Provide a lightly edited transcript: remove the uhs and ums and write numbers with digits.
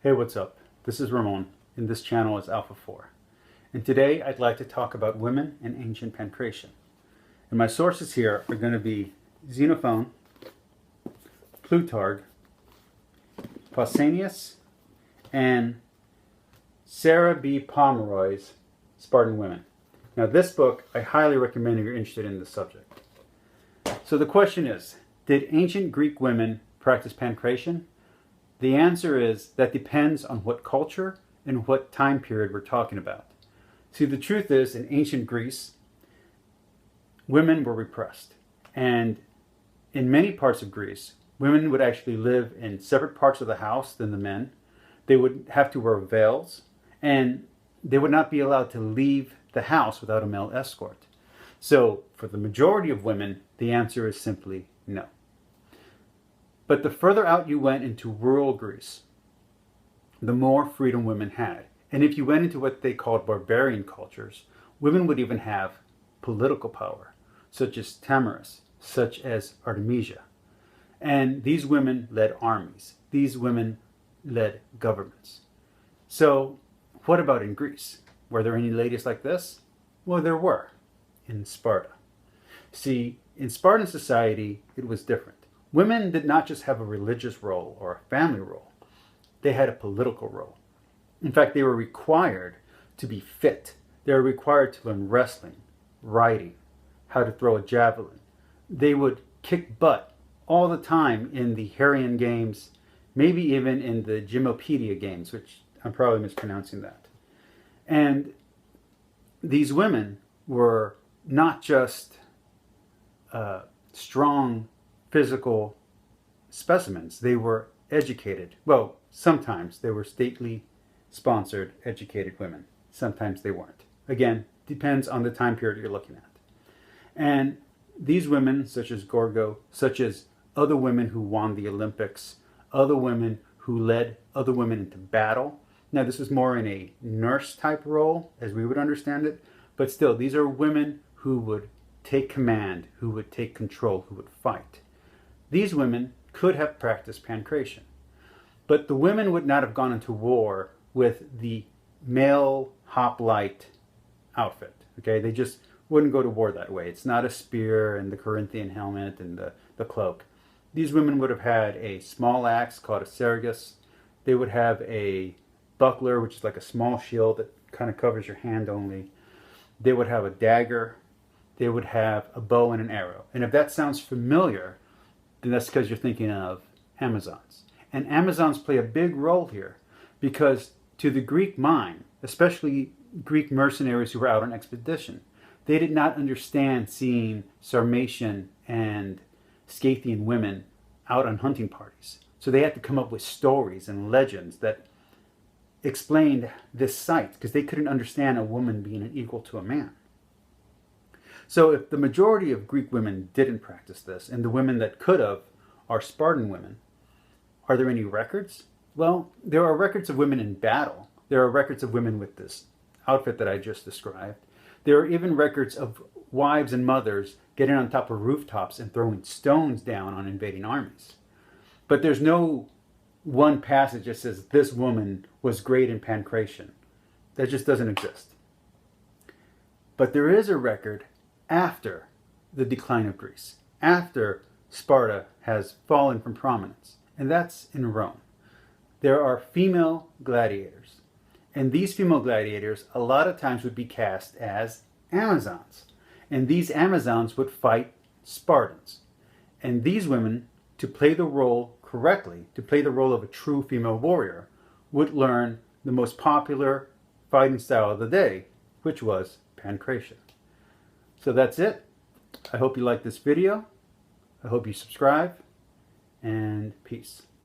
Hey, what's up? This is Ramon, and this channel is Alpha 4. And today I'd like to talk about women in ancient Pankrátion. And my sources here are going to be Xenophon, Plutarch, Pausanias, and Sarah B. Pomeroy's Spartan Women. Now this book I highly recommend if you're interested in this subject. So the question is, did ancient Greek women practice Pankrátion? The answer is that depends on what culture and what time period we're talking about. See, the truth is, in ancient Greece, women were repressed. And in many parts of Greece, women would actually live in separate parts of the house than the men. They would have to wear veils, and they would not be allowed to leave the house without a male escort. So, for the majority of women, the answer is simply no. But the further out you went into rural Greece, the more freedom women had. And if you went into what they called barbarian cultures, women would even have political power, such as Tamaris, such as Artemisia. And these women led armies. These women led governments. So what about in Greece? Were there any ladies like this? Well, there were, in Sparta. See, in Spartan society, it was different. Women did not just have a religious role or a family role. They had a political role. In fact, they were required to be fit. They were required to learn wrestling, riding, how to throw a javelin. They would kick butt all the time in the Herian games, maybe even in the Gymopedia games, which I'm probably mispronouncing that. And these women were not just strong physical specimens. They were educated. Well, sometimes they were stately sponsored educated women. Sometimes they weren't. Again, depends on the time period you're looking at. And these women, such as Gorgo, such as other women who won the Olympics, other women who led other women into battle. Now, this was more in a nurse type role, as we would understand it, but still, these are women who would take command, who would take control, who would fight. These women could have practiced Pankrátion, but the women would not have gone into war with the male hoplite outfit. Okay, they just wouldn't go to war that way. It's not a spear and the Corinthian helmet and the cloak. These women would have had a small axe called a sergus. They would have a buckler, which is like a small shield that kind of covers your hand only. They would have a dagger. They would have a bow and an arrow. And if that sounds familiar, then that's because you're thinking of Amazons. And Amazons play a big role here because to the Greek mind, especially Greek mercenaries who were out on expedition, they did not understand seeing Sarmatian and Scythian women out on hunting parties. So they had to come up with stories and legends that explained this sight because they couldn't understand a woman being an equal to a man. So if the majority of Greek women didn't practice this, and the women that could have are Spartan women, are there any records? Well, there are records of women in battle. There are records of women with this outfit that I just described. There are even records of wives and mothers getting on top of rooftops and throwing stones down on invading armies. But there's no one passage that says this woman was great in Pankrátion. That just doesn't exist. But there is a record after the decline of Greece, after Sparta has fallen from prominence, and that's in Rome. There are female gladiators, and these female gladiators a lot of times would be cast as Amazons, and these Amazons would fight Spartans. And these women, to play the role correctly, to play the role of a true female warrior, would learn the most popular fighting style of the day, which was Pankrátion. So that's it. I hope you like this video. I hope you subscribe, and peace.